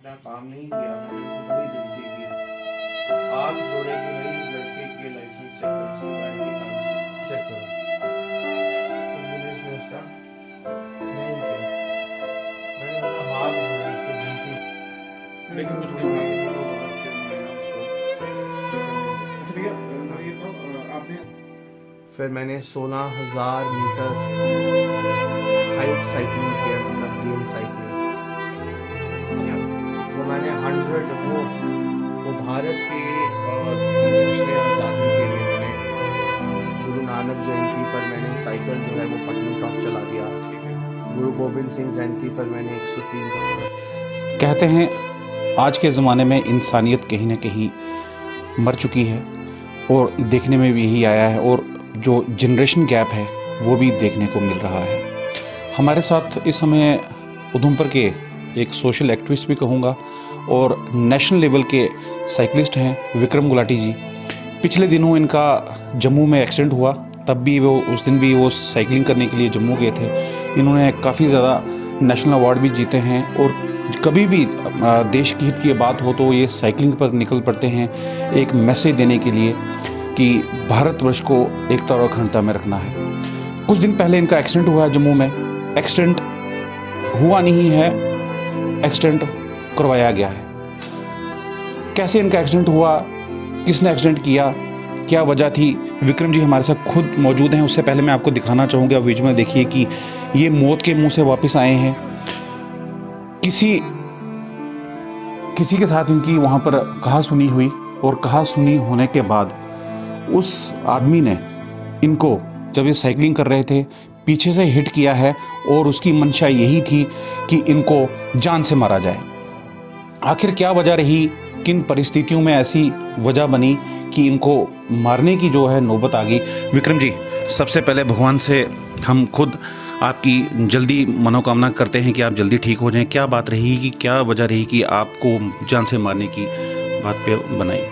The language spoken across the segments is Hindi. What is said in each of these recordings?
अपना काम नहीं किया, मैंने उनको बड़ी विनती की, हाथ जोड़े कि भाई इस लड़के के लाइसेंस चेक करो, इसकी गाड़ी की कागज चेक करो। तो पुलिस ने उसका नहीं किया। मैंने अपना हाथ जोड़े, उसको विनती, लेकिन कुछ नहीं हुआ। दोनों बगल से मैंने उसको अच्छा भैया, ये तो आपने फिर मैंने 16,000 मीटर हाइट साइकिलिंग किया, मतलब गेन साइकिलिंग। वो मैंने 100 वो भारत के जश्न आज़ादी के लिए मैंने गुरु नानक जयंती पर मैंने साइकिल जो है वो पटनी टॉप चला दिया। गुरु गोबिंद सिंह जयंती पर मैंने 103 कहते हैं आज के ज़माने में इंसानियत कहीं ना कहीं मर चुकी है और देखने में भी यही आया है, और जो जनरेशन गैप है वो भी देखने को मिल रहा है। हमारे साथ इस समय उधमपुर के एक सोशल एक्टिविस्ट भी कहूँगा और नेशनल लेवल के साइकिलिस्ट हैं विक्रम गुलाटी जी। पिछले दिनों इनका जम्मू में एक्सीडेंट हुआ, तब भी वो उस दिन भी वो साइकिलिंग करने के लिए जम्मू गए थे। इन्होंने काफ़ी ज़्यादा नेशनल अवार्ड भी जीते हैं, और कभी भी देश की हित की बात हो तो ये साइकिलिंग पर निकल पड़ते हैं एक मैसेज देने के लिए कि भारतवर्ष को एकता और अखंडता में रखना है। कुछ दिन पहले इनका एक्सीडेंट हुआ है जम्मू में। एक्सीडेंट हुआ नहीं है, एक्सीडेंट करवाया गया है। कैसे इनका एक्सीडेंट हुआ, किसने एक्सीडेंट किया, क्या वजह थी, विक्रम जी हमारे साथ खुद मौजूद हैं। उससे पहले मैं आपको दिखाना चाहूँगा, विजुअल में देखिए कि ये मौत के मुंह से वापस आए हैं। किसी के साथ इनकी वहाँ पर कहा सुनी हुई, और कहा सुनी होने के बाद उस आदमी ने इनको, जब ये साइकिलिंग कर रहे थे, पीछे से हिट किया है, और उसकी मंशा यही थी कि इनको जान से मारा जाए। आखिर क्या वजह रही, किन परिस्थितियों में ऐसी वजह बनी कि इनको मारने की जो है नौबत आ गई। विक्रम जी, सबसे पहले भगवान से हम खुद आपकी जल्दी मनोकामना करते हैं कि आप जल्दी ठीक हो जाएं। क्या बात रही, कि क्या वजह रही कि आपको जान से मारने की बात पे बनाई?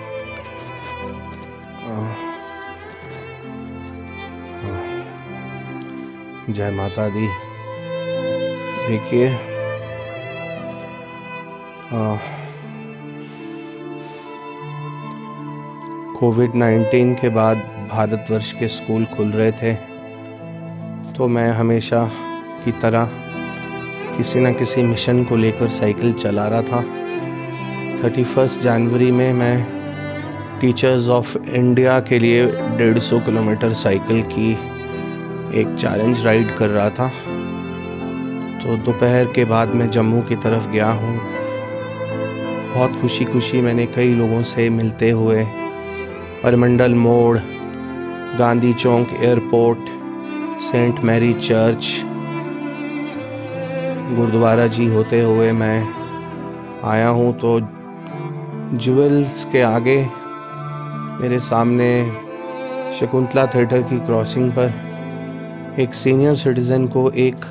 जय माता दी। देखिए, कोविड-19 के बाद भारतवर्ष के स्कूल खुल रहे थे, तो मैं हमेशा की तरह किसी न किसी मिशन को लेकर साइकिल चला रहा था। 31 जनवरी में मैं टीचर्स ऑफ इंडिया के लिए 150 किलोमीटर साइकिल की एक चैलेंज राइड कर रहा था। तो दोपहर के बाद मैं जम्मू की तरफ गया हूँ। बहुत खुशी मैंने कई लोगों से मिलते हुए परमंडल मोड़, Gandhi Chowk airport, Saint Mary church, gurdwara ji होते हुए मैं आया हूँ। तो ज्वेल्स के आगे मेरे सामने शकुंतला थिएटर की क्रॉसिंग पर एक सीनियर सिटीज़न को एक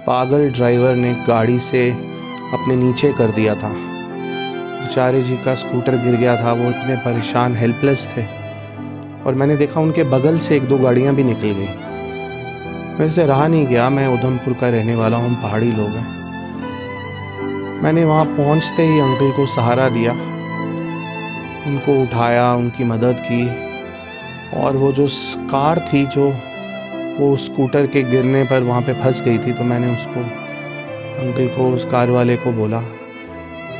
पागल ड्राइवर ने गाड़ी से अपने नीचे कर दिया था। बेचारे जी का स्कूटर गिर गया था। वो इतने परेशान, हेल्पलेस थे, और मैंने देखा उनके बगल से 1-2 गाड़ियाँ भी निकल गई। मेरे से रहा नहीं गया, मैं उधमपुर का रहने वाला हूँ, पहाड़ी लोग हैं। मैंने वहाँ पहुँचते ही अंकल को सहारा दिया, उनको उठाया, उनकी मदद की। और वो जो कार थी जो वो स्कूटर के गिरने पर वहाँ पे फंस गई थी, तो मैंने उसको, अंकल को, उस कार वाले को बोला।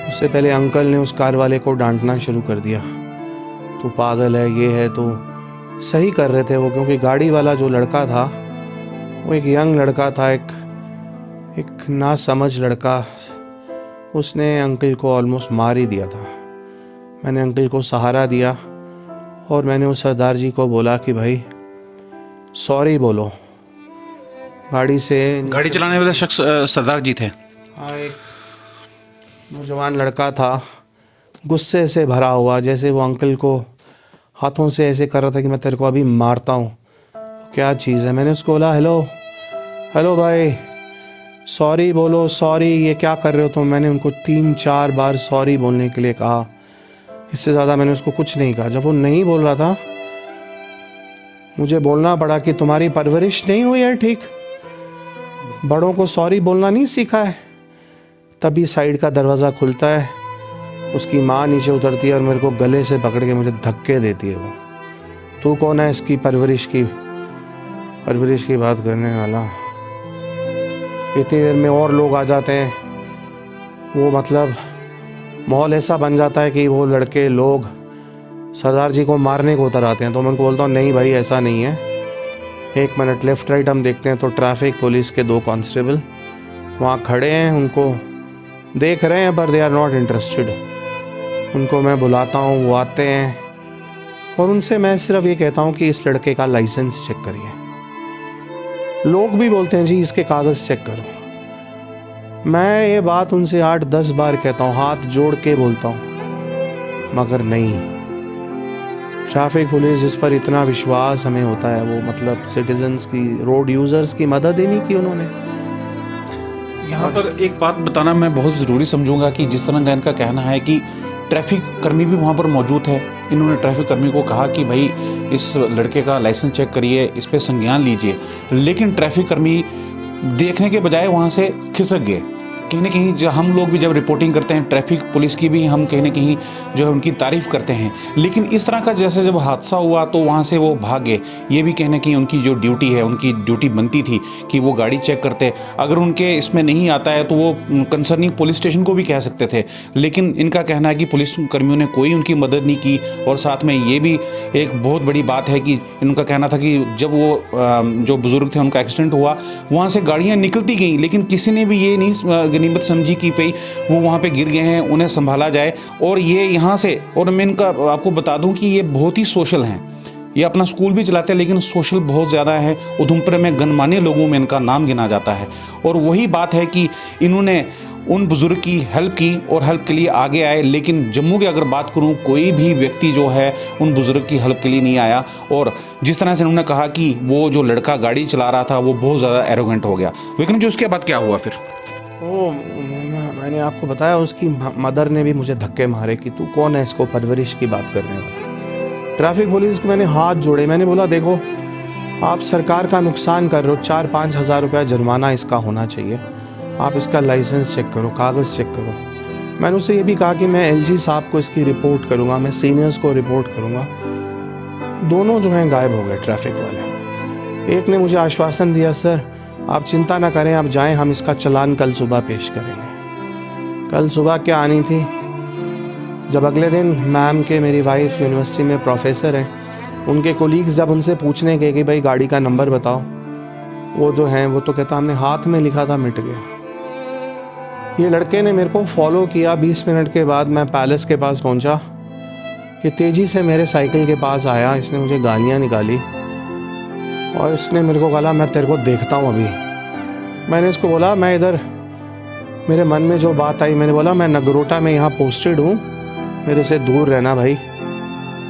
उससे पहले अंकल ने उस कार वाले को डांटना शुरू कर दिया, तो पागल है, ये है। तो सही कर रहे थे वो, क्योंकि गाड़ी वाला जो लड़का था वो एक यंग लड़का था, एक नासमझ लड़का। उसने अंकल को ऑलमोस्ट मार ही दिया था। मैंने अंकल को सहारा दिया, और मैंने उस सरदार जी को बोला कि भाई सॉरी बोलो। गाड़ी चलाने वाले शख्स सरदार जी थे। हाँ, एक नौजवान लड़का था, गुस्से से भरा हुआ, जैसे वो अंकल को हाथों से ऐसे कर रहा था कि मैं तेरे को अभी मारता हूँ। क्या चीज़ है? मैंने उसको बोला, हेलो भाई, सॉरी बोलो, सॉरी, ये क्या कर रहे हो तुम? मैंने उनको 3-4 बार सॉरी बोलने के लिए कहा, इससे ज़्यादा मैंने उसको कुछ नहीं कहा। जब वो नहीं बोल रहा था, मुझे बोलना पड़ा कि तुम्हारी परवरिश नहीं हुई है ठीक, बड़ों को सॉरी बोलना नहीं सीखा है, तभी साइड का दरवाज़ा खुलता है, उसकी माँ नीचे उतरती है और मेरे को गले से पकड़ के मुझे धक्के देती है। वो, तू कौन है इसकी परवरिश की बात करने वाला। इतनी देर में और लोग आ जाते हैं। वो मतलब माहौल ऐसा बन जाता है कि वो लड़के लोग सरदार जी को मारने को उतर आते हैं। तो मैं उनको बोलता हूँ नहीं भाई ऐसा नहीं है, 1 मिनट लेफ़्ट राइट हम देखते हैं। तो ट्रैफिक पुलिस के 2 कांस्टेबल वहाँ खड़े हैं, उनको देख रहे हैं पर दे आर नॉट इंटरेस्टेड। उनको मैं बुलाता हूँ, वो आते हैं और उनसे मैं सिर्फ ये कहता हूँ कि इस लड़के का लाइसेंस चेक करिए। लोग भी बोलते हैं जी इसके कागज़ चेक करो। मैं ये बात उनसे 8-10 बार कहता हूँ, हाथ जोड़ के बोलता हूँ, मगर नहीं। ट्रैफिक पुलिस जिस पर इतना विश्वास हमें होता है, वो मतलब सिटीजन्स की, रोड यूज़र्स की मदद ही नहीं की उन्होंने। यहाँ पर एक बात बताना मैं बहुत ज़रूरी समझूंगा कि जिस तरह का इनका कहना है कि ट्रैफिक कर्मी भी वहाँ पर मौजूद है। इन्होंने ट्रैफिक कर्मी को कहा कि भाई इस लड़के का लाइसेंस चेक करिए, इस पे संज्ञान लीजिए, लेकिन ट्रैफिक कर्मी देखने के बजाय वहाँ से खिसक गए। कहीं ना कहीं जो हम लोग भी जब रिपोर्टिंग करते हैं ट्रैफिक पुलिस की भी हम कहीं ना कहीं जो है उनकी तारीफ़ करते हैं, लेकिन इस तरह का जैसे जब हादसा हुआ तो वहाँ से वो भाग गए। ये भी कहीं ना कहीं उनकी जो ड्यूटी है, उनकी ड्यूटी बनती थी कि वो गाड़ी चेक करते। अगर उनके इसमें नहीं आता है तो वो कंसर्निंग पुलिस स्टेशन को भी कह सकते थे, लेकिन इनका कहना है कि पुलिस कर्मियों ने कोई उनकी मदद नहीं की। और साथ में ये भी एक बहुत बड़ी बात है कि इनका कहना था कि जब वो जो बुज़ुर्ग थे उनका एक्सीडेंट हुआ, वहाँ से गाड़ियाँ निकलती गई, लेकिन किसी ने भी ये नहीं गनीमत समझी कि भाई वो वहाँ पे गिर गए हैं, उन्हें संभाला जाए। और ये यहाँ से, और मैं इनका आपको बता दूं कि ये बहुत ही सोशल हैं, ये अपना स्कूल भी चलाते हैं, लेकिन सोशल बहुत ज़्यादा है। उधमपुर में गणमान्य लोगों में इनका नाम गिना जाता है। और वही बात है कि इन्होंने उन बुज़ुर्ग की हेल्प की और हेल्प के लिए आगे आए। लेकिन जम्मू की अगर बात करूं, कोई भी व्यक्ति जो है उन बुज़ुर्ग की हेल्प के लिए नहीं आया। और जिस तरह से उन्होंने कहा कि वो जो लड़का गाड़ी चला रहा था वो बहुत ज़्यादा एरोगेंट हो गया। विक्रम जी, उसके बाद क्या हुआ फिर? वो मैंने आपको बताया, उसकी मदर ने भी मुझे धक्के मारे कि तू कौन है इसको परवरिश की बात करने वाला। ट्रैफिक पुलिस को मैंने हाथ जोड़े, मैंने बोला देखो आप सरकार का नुकसान कर रहे हो, 4-5 हज़ार रुपया जुर्माना इसका होना चाहिए। आप इसका लाइसेंस चेक करो, कागज़ चेक करो। मैंने उससे ये भी कहा कि मैं LG साहब को इसकी रिपोर्ट करूँगा, मैं सीनियर्स को रिपोर्ट करूँगा। दोनों जो हैं गायब हो गए ट्रैफिक वाले। एक ने मुझे आश्वासन दिया, सर आप चिंता ना करें, आप जाएं, हम इसका चालान कल सुबह पेश करेंगे। कल सुबह क्या आनी थी, जब अगले दिन मैम के, मेरी वाइफ यूनिवर्सिटी में प्रोफेसर हैं, उनके कोलीग्स जब उनसे पूछने गए कि भाई गाड़ी का नंबर बताओ, वो जो हैं वो तो कहता हमने हाथ में लिखा था, मिट गया। ये लड़के ने मेरे को फॉलो किया। 20 मिनट के बाद मैं पैलेस के पास पहुंचा। ये तेज़ी से मेरे साइकिल के पास आया, इसने मुझे गालियाँ निकाली और इसने मेरे को कहा मैं तेरे को देखता हूँ अभी। मैंने इसको बोला, मैं इधर, मेरे मन में जो बात आई, मैंने बोला मैं नगरोटा में यहाँ पोस्टेड हूँ, मेरे से दूर रहना भाई।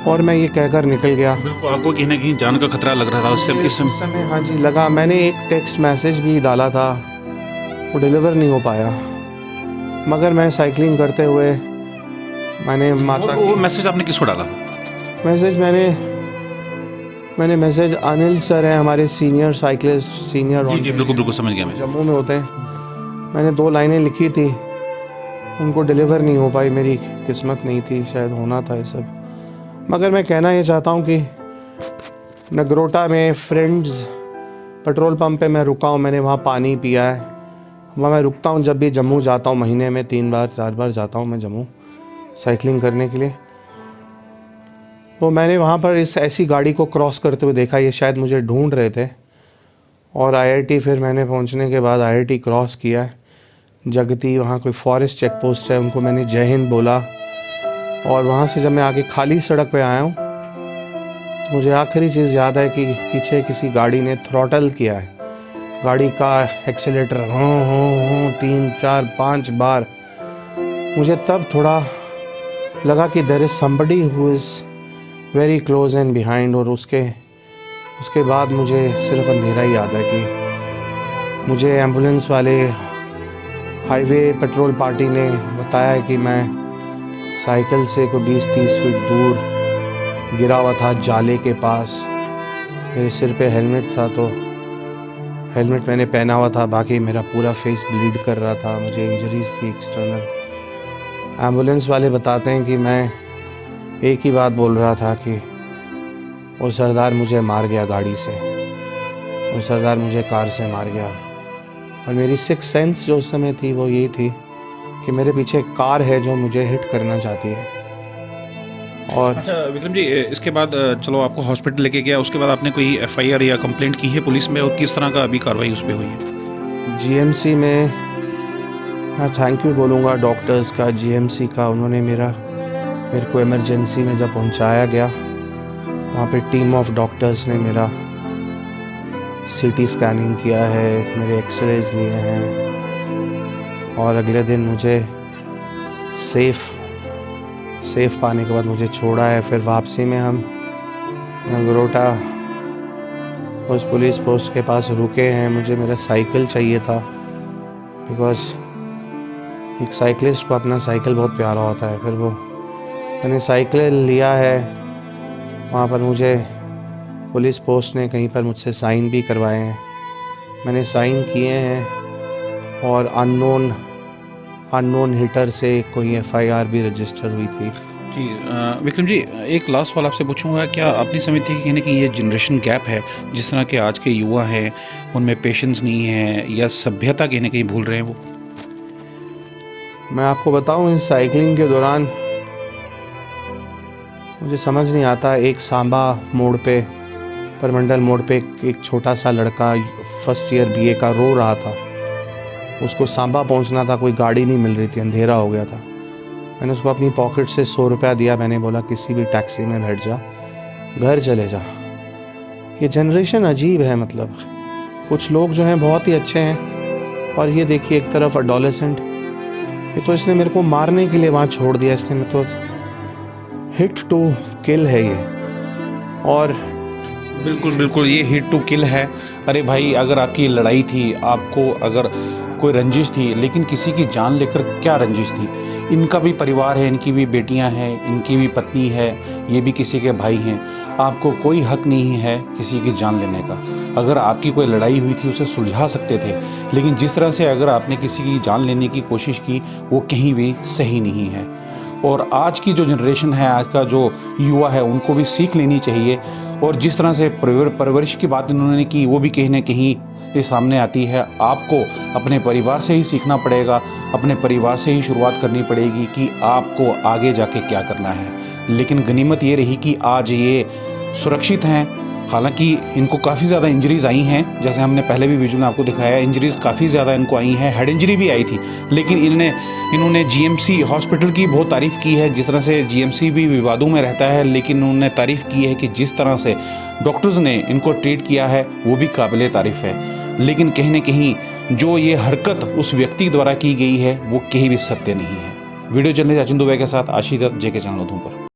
और मैं ये कहकर निकल गया। बिल्कुल, आपको कहीं ना कहीं जान का खतरा लग रहा था उस समय? हाँ जी लगा। मैंने एक टेक्स्ट मैसेज भी डाला था, वो डिलीवर नहीं हो पाया, मगर मैं साइकिलिंग करते हुए मैंने माता, वो मैसेज आपने किसको डाला? मैसेज मैंने मैसेज अनिल सर हैं हमारे सीनियर साइकिलिस्ट, सीनियर, जी बिल्कुल समझ गया मैं, जम्मू में होते हैं। मैंने 2 लाइनें लिखी थी, उनको डिलीवर नहीं हो पाई, मेरी किस्मत नहीं थी, शायद होना था ये सब। मगर मैं कहना ये चाहता हूँ कि नगरोटा में फ्रेंड्स पेट्रोल पंप पे मैं रुका हूँ, मैंने वहाँ पानी पिया है। वहाँ मैं रुकता हूँ जब भी जम्मू जाता हूँ, महीने में 3-4 बार जाता हूँ मैं जम्मू साइकिलिंग करने के लिए। तो मैंने वहाँ पर इस ऐसी गाड़ी को क्रॉस करते हुए देखा, ये शायद मुझे ढूंढ रहे थे। और IIT फिर मैंने पहुँचने के बाद IIT क्रॉस किया है, जगती, वहाँ कोई फॉरेस्ट चेक पोस्ट है, उनको मैंने जय हिंद बोला। और वहाँ से जब मैं आगे खाली सड़क पे आया हूँ तो मुझे आखिरी चीज़ याद है कि पीछे किसी गाड़ी ने थ्रॉटल किया है, गाड़ी का एक्सीलेटर 3-4-5 बार। मुझे तब थोड़ा लगा कि there is somebody who is very close and behind. और उसके बाद मुझे सिर्फ अंधेरा ही याद है कि मुझे एम्बुलेंस वाले, हाईवे पेट्रोल पार्टी ने बताया है कि मैं साइकिल से कोई 20-30 फीट दूर गिरा हुआ था जाले के पास, मेरे सिर पे हेलमेट था। तो हेलमेट मैंने पहना हुआ था, बाकी मेरा पूरा फेस ब्लीड कर रहा था, मुझे इंजरीज थी एक्सटर्नल। एम्बुलेंस वाले बताते हैं कि मैं एक ही बात बोल रहा था कि वो सरदार मुझे मार गया गाड़ी से, वो सरदार मुझे कार से मार गया। और मेरी सिक्स सेंस जो उस समय थी वो यही थी कि मेरे पीछे एक कार है जो मुझे हिट करना चाहती है। और अच्छा विक्रम जी, इसके बाद चलो आपको हॉस्पिटल लेके गया, उसके बाद आपने कोई एफआईआर या कंप्लेंट की है पुलिस में, और किस तरह का अभी कार्रवाई उस पर हुई है? जीएमसी में मैं थैंक यू बोलूँगा डॉक्टर्स का, जीएमसी का। उन्होंने मेरे को इमरजेंसी में जब पहुंचाया गया, वहाँ पे टीम ऑफ डॉक्टर्स ने मेरा सीटी स्कैनिंग किया है, मेरे एक्सरेज लिए हैं, और अगले दिन मुझे सेफ पाने के बाद मुझे छोड़ा है। फिर वापसी में हम नगरोटा उस पुलिस पोस्ट के पास रुके हैं। मुझे मेरा साइकिल चाहिए था, बिकॉज एक साइकिलिस्ट को अपना साइकिल बहुत प्यारा होता है। फिर वो मैंने साइकिल लिया है, वहाँ पर मुझे पुलिस पोस्ट ने कहीं पर मुझसे साइन भी करवाए हैं, मैंने साइन किए हैं। और अननोन हिटर से कोई एफआईआर भी रजिस्टर हुई थी। जी विक्रम जी, एक लास्ट सवाल आपसे पूछूंगा, क्या अपनी समझती है कि कहीं ना कहीं ये जनरेशन गैप है, जिस तरह के आज के युवा हैं उनमें पेशेंस नहीं है, या सभ्यता कहीं ना कहीं भूल रहे हैं वो? मैं आपको बताऊं, इस साइकिलिंग के दौरान मुझे समझ नहीं आता, एक सांबा मोड़ पे, परमंडल मोड़ पे एक छोटा सा लड़का फर्स्ट ईयर बीए का रो रहा था। उसको सांबा पहुंचना था, कोई गाड़ी नहीं मिल रही थी, अंधेरा हो गया था। मैंने उसको अपनी पॉकेट से 100 रुपया दिया, मैंने बोला किसी भी टैक्सी में बैठ जा, घर चले जा। ये जनरेशन अजीब है, मतलब कुछ लोग जो हैं बहुत ही अच्छे हैं, और ये देखिए एक तरफ एडोलेसेंट, ये तो इसने मेरे को मारने के लिए वहाँ छोड़ दिया, इसने मैं तो हिट टू किल है ये। और बिल्कुल ये हिट टू किल है। अरे भाई, अगर आपकी लड़ाई थी, आपको अगर कोई रंजिश थी, लेकिन किसी की जान लेकर क्या रंजिश थी? इनका भी परिवार है, इनकी भी बेटियां हैं, इनकी भी पत्नी है, ये भी किसी के भाई हैं। आपको कोई हक नहीं है किसी की जान लेने का। अगर आपकी कोई लड़ाई हुई थी उसे सुलझा सकते थे, लेकिन जिस तरह से अगर आपने किसी की जान लेने की कोशिश की, वो कहीं भी सही नहीं है। और आज की जो जनरेशन है, आज का जो युवा है, उनको भी सीख लेनी चाहिए। और जिस तरह से परवरिश की बात इन्होंने की, वो भी कहीं ना कहीं ये सामने आती है। आपको अपने परिवार से ही सीखना पड़ेगा, अपने परिवार से ही शुरुआत करनी पड़ेगी कि आपको आगे जाके क्या करना है। लेकिन गनीमत ये रही कि आज ये सुरक्षित हैं। हालांकि इनको काफ़ी ज़्यादा इंजरीज़ आई हैं, जैसे हमने पहले भी विजुअल में आपको दिखाया, इंजरीज़ काफ़ी ज़्यादा इनको आई हैं, हेड इंजरी भी आई थी। लेकिन इन्होंने जीएमसी हॉस्पिटल की बहुत तारीफ़ की है। जिस तरह से जीएमसी भी विवादों में रहता है, लेकिन उन्होंने तारीफ़ की है कि जिस तरह से डॉक्टर्स ने इनको ट्रीट किया है, वो भी काबिल तारीफ़ है। लेकिन कहीं ना कहीं जो ये हरकत उस व्यक्ति द्वारा की गई है, वो कहीं भी सत्य नहीं है। वीडियो जर्नलिस्ट अचिन दुबे के साथ आशीष दत्त, जेके चैनल उधमपुर।